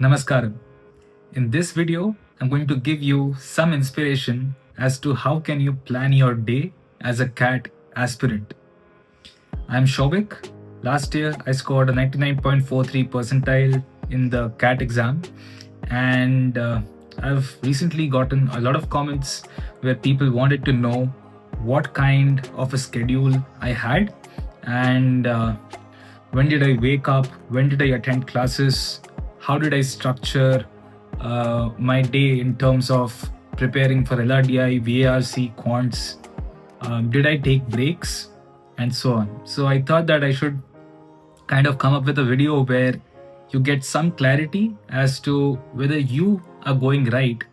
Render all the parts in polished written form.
Namaskaram. In this video, I'm going to give you some inspiration as to how can you plan your day as a CAT aspirant. I'm Shobik. Last year, I scored a 99.43 percentile in the CAT exam, and I've recently gotten a lot of comments where people wanted to know what kind of a schedule I had and when did I wake up, when did I attend classes, how did I structure my day in terms of preparing for LRDI, VARC, quants, did I take breaks, and so on. So I thought that I should kind of come up with a video where you get some clarity as to whether you are going right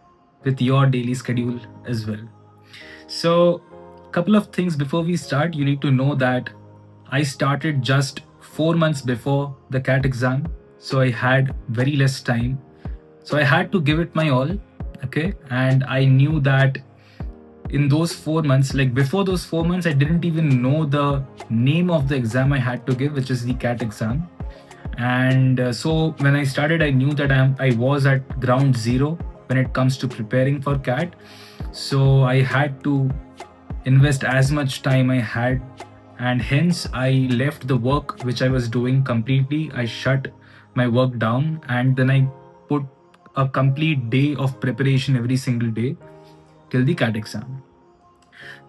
with your daily schedule as well. So, a couple of things before we start, you need to know that I started just 4 months before the CAT exam, so I had very less time. So I had to give it my all, okay? And I knew that in those 4 months, like before those 4 months, I didn't even know the name of the exam I had to give, which is the CAT exam. And so when I started, I knew that I was at ground zero when it comes to preparing for CAT. So I had to invest as much time I had, and hence I left the work which I was doing completely. I shut my work down, and then I put a complete day of preparation every single day till the CAT exam.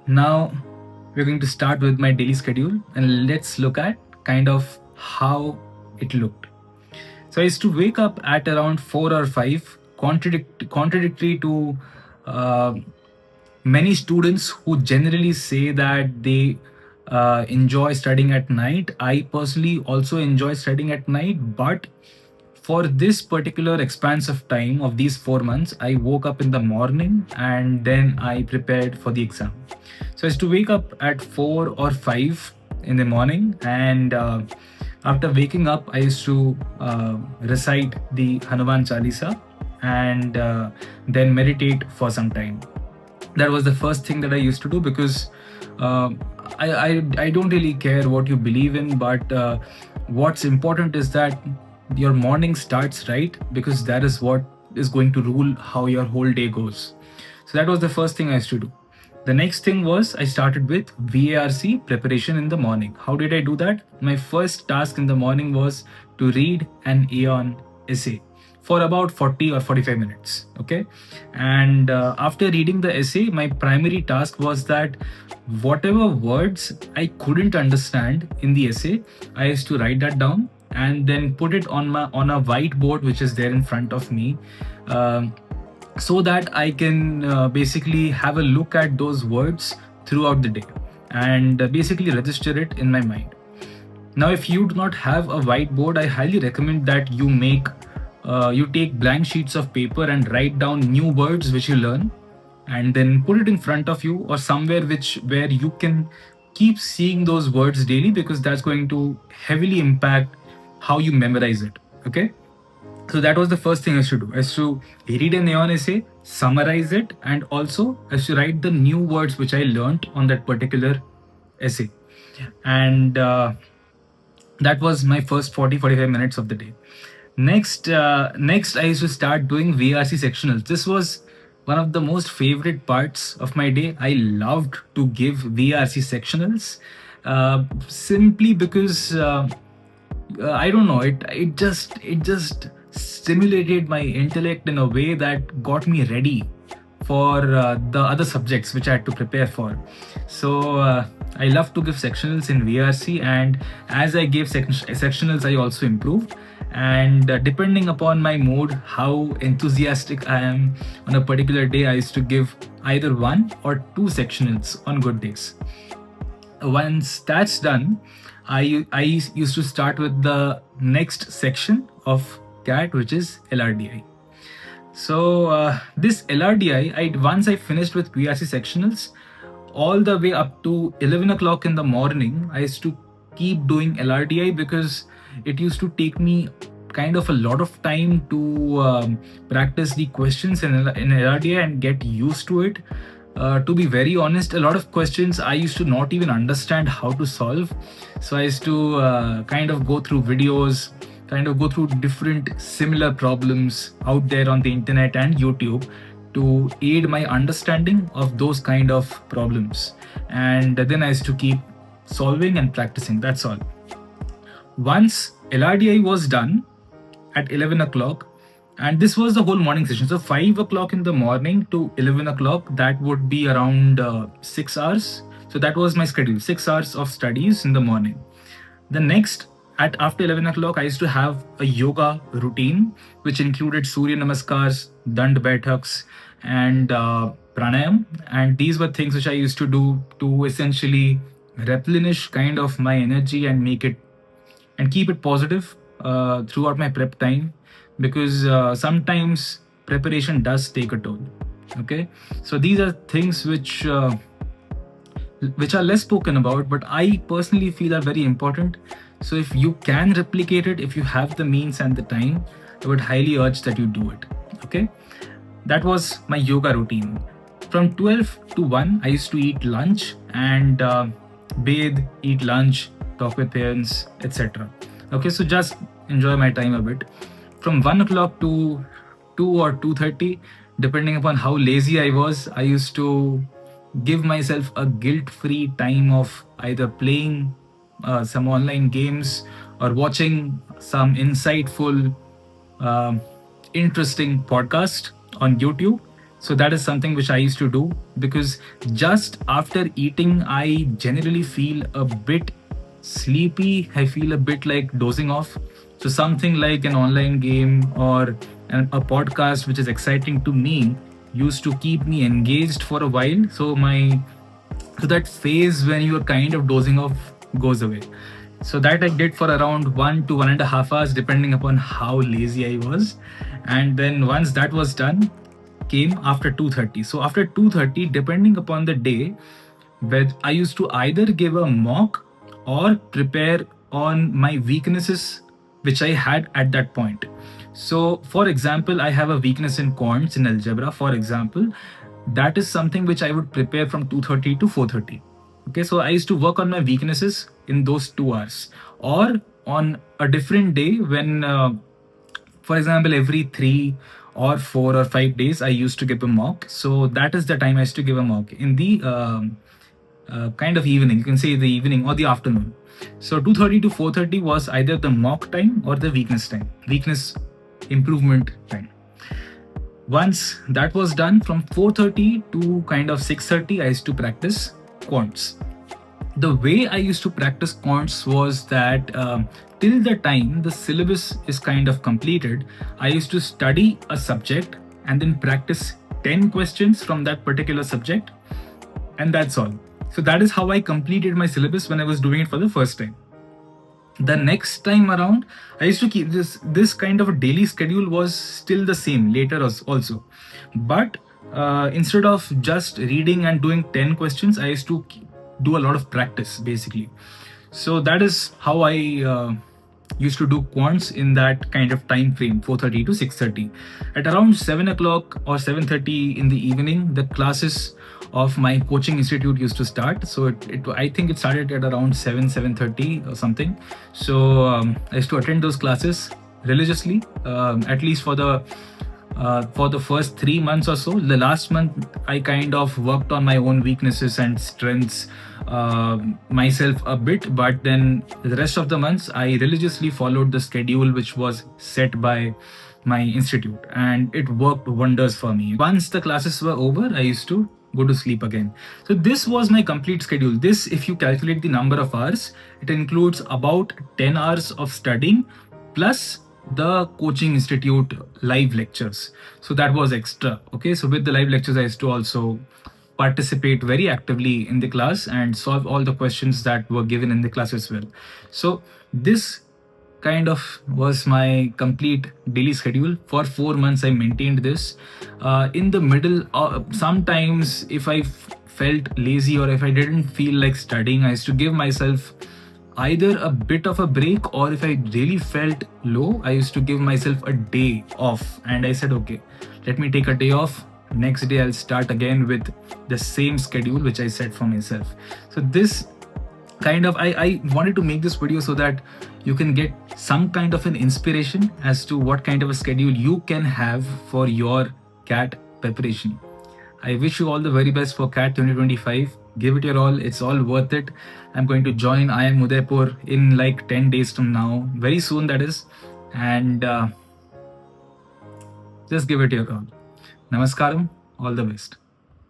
Now we're going to start with my daily schedule, and let's look at kind of how it looked. So I used to wake up at around 4 or 5, contradictory to many students who generally say that they enjoy studying at night. I personally also enjoy studying at night, but for this particular expanse of time of these 4 months, I woke up in the morning and then I prepared for the exam. So I used to wake up at 4 or 5 in the morning, and after waking up, I used to recite the Hanuman Chalisa and then meditate for some time. That was the first thing that I used to do, because I don't really care what you believe in, but what's important is that your morning starts right, because that is what is going to rule how your whole day goes. So that was the first thing I used to do. The next thing was I started with VARC preparation in the morning. How did I do that? My first task in the morning was to read an Aeon essay for about 40 or 45 minutes. Okay. And after reading the essay, my primary task was that whatever words I couldn't understand in the essay, I used to write that down and then put it on a whiteboard which is there in front of me, so that I can basically have a look at those words throughout the day and basically register it in my mind. Now, if you do not have a whiteboard, I highly recommend that you take blank sheets of paper and write down new words which you learn, and then put it in front of you or somewhere where you can keep seeing those words daily, because that's going to heavily impact how you memorize it. Okay. So that was the first thing I used to do. I used to read an Aeon essay, summarize it, and also I used to write the new words which I learned on that particular essay. And that was my first 40-45 minutes of the day. Next I used to start doing VRC sectionals. This was one of the most favorite parts of my day. I loved to give VRC sectionals simply because I don't know, it just stimulated my intellect in a way that got me ready for the other subjects which I had to prepare for. So I love to give sectionals in VRC, and as I gave sectionals, I also improved. And depending upon my mood, how enthusiastic I am on a particular day, I used to give either 1 or 2 sectionals on good days. Once that's done, I used to start with the next section of CAT, which is LRDI. So this LRDI, once I finished with VRC sectionals, all the way up to 11 o'clock in the morning, I used to keep doing LRDI, because it used to take me kind of a lot of time to practice the questions in LRDI and get used to it. To be very honest, a lot of questions I used to not even understand how to solve. So I used to kind of go through videos, kind of go through different similar problems out there on the internet and YouTube to aid my understanding of those kind of problems. And then I used to keep solving and practicing. That's all. Once LRDI was done at 11 o'clock, and this was the whole morning session. So 5 o'clock in the morning to 11 o'clock, that would be around 6 hours. So that was my schedule, 6 hours of studies in the morning. The next, at after 11 o'clock, I used to have a yoga routine, which included Surya Namaskars, Dand Baithaks, and pranayam. And these were things which I used to do to essentially replenish kind of my energy and make it and keep it positive throughout my prep time, because sometimes preparation does take a toll. Okay, so these are things which are less spoken about, but I personally feel are very important. So if you can replicate it, if you have the means and the time, I would highly urge that you do it. Okay, that was my yoga routine. From 12 to 1, I used to eat lunch and bathe, eat lunch, talk with parents, etc. Okay, so just enjoy my time a bit. From 1 o'clock to 2 or 2:30, depending upon how lazy I was, I used to give myself a guilt-free time of either playing some online games or watching some insightful, interesting podcast on YouTube. So that is something which I used to do, because just after eating, I generally feel a bit sleepy. I feel a bit like dozing off. So something like an online game or a podcast which is exciting to me used to keep me engaged for a while. So that phase when you are kind of dozing off goes away. So that I did for around 1 to 1.5 hours, depending upon how lazy I was. And then once that was done, came after 2:30. So after 2:30, depending upon the day, where I used to either give a mock or prepare on my weaknesses which I had at that point. So for example, I have a weakness in quants, in algebra, for example. That is something which I would prepare from 2:30 to 4:30. Okay, so I used to work on my weaknesses in those 2 hours. Or on a different day when, for example, every 3 or 4 or 5 days, I used to give a mock. So that is the time I used to give a mock in the kind of evening. You can say the evening or the afternoon. So 2:30 to 4:30 was either the mock time or the weakness time, weakness improvement time. Once that was done, from 4:30 to kind of 6:30, I used to practice quants. The way I used to practice quants was that till the time the syllabus is kind of completed, I used to study a subject and then practice 10 questions from that particular subject, and that's all. So that is how I completed my syllabus when I was doing it for the first time. The next time around, I used to keep this kind of a daily schedule was still the same later also, but instead of just reading and doing 10 questions, I used to do a lot of practice basically. So that is how I used to do quants in that kind of time frame, 4:30 to 6:30. At around 7 o'clock or 7:30 in the evening, the classes of my coaching institute used to start. So I think it started at around 7:30 or something. So I used to attend those classes religiously, at least for the first 3 months or so. The last month, I kind of worked on my own weaknesses and strengths myself a bit, but then the rest of the months, I religiously followed the schedule which was set by my institute, and it worked wonders for me. Once the classes were over, I used to go to sleep again. So this was my complete schedule. This, if you calculate the number of hours, it includes about 10 hours of studying plus the coaching institute live lectures. So that was extra. Okay, so with the live lectures, I used to also participate very actively in the class and solve all the questions that were given in the class as well. So this kind of was my complete daily schedule. For 4 months, I maintained this. In the middle, sometimes if I felt lazy or if I didn't feel like studying, I used to give myself either a bit of a break, or if I really felt low, I used to give myself a day off. And I said, okay, let me take a day off. Next day, I'll start again with the same schedule which I set for myself. So this kind of I wanted to make this video so that you can get some kind of an inspiration as to what kind of a schedule you can have for your CAT preparation. I wish you all the very best for CAT 2025. Give it your all. It's all worth it. I'm going to join IIM Udaipur in like 10 days from now, very soon that is. And just give it your all. Namaskaram. All the best.